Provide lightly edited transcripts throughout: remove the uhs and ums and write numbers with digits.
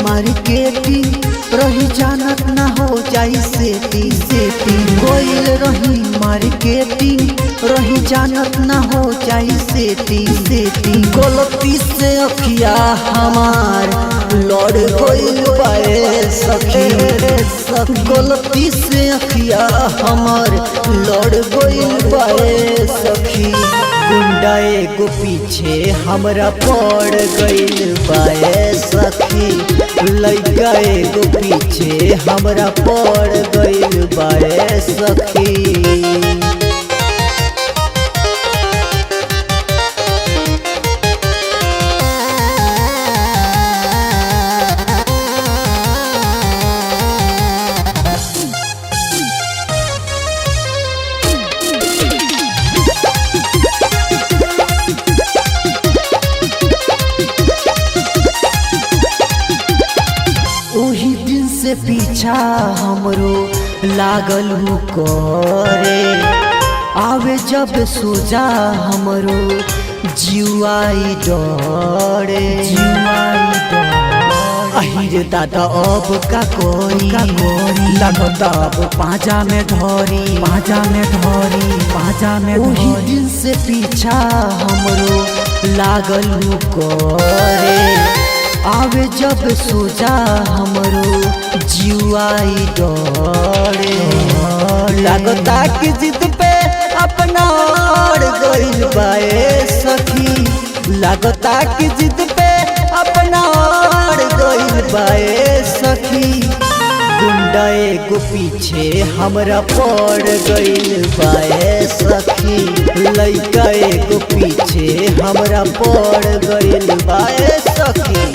Marketing रही जानत ना हो जाई सेटिंग गोइल रही मार्केटिंग रही जानत ना हो जाई सेटिंग गलती से अखिया हमार लड़ गइल बाए सखी गलती से अखिया हमार लड़ गइल बाए सखी गुंडा एगो पीछे हमरा पड़ गइल बाए सखी लइका एगो पीछे हमरा पड़ गइल बाए सखी। ओही दिन से पीछा हमरो लागल हूँ करे आवे जब सोजा हमरो जीवाई डरे अहिरे दादा अब का कोई लगता अब पाजा में धरी ओही दिन से पीछा हमरो लागल हूँ करे आवे जब सोजा हमरो जीवाई डरे लगता कि जिद पे अपना अड़ गइल बाए सखी लगता कि जिद पे अपना अड़ गइल बाए सखी गुंडा एगो पीछे हमरा पड़ गइल बाए सखी लइका एगो पीछे हमरा पड़ गइल बाए सखी।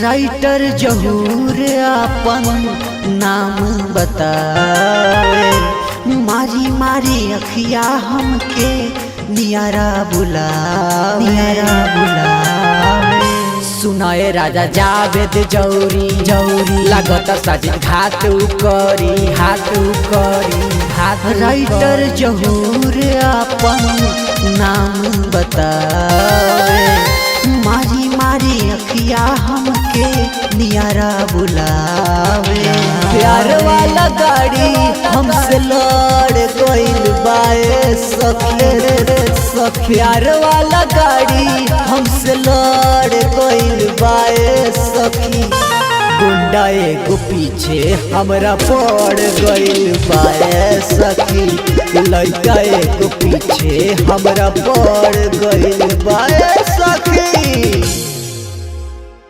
राइटर जहूर अपन नाम बतावे मारी मारी अखिया हमके नियारा बुलावे सुनाए राजा जावेद जौरी लागत साजिद घात करी राइटर जहूर अपन नाम बतावे मारी मारी अखिया हमके नियारा बुलावे प्यार वाला गाड़ी हमसे लड़ गइल बाए सखी प्यार वाला गाड़ी हमसे लड़ गइल बाए सखी गुंडा एगो पीछे हमरा पड़ गइल बाए सखी लइका एगो पीछे हमरा पड़ गइल बाए सखी।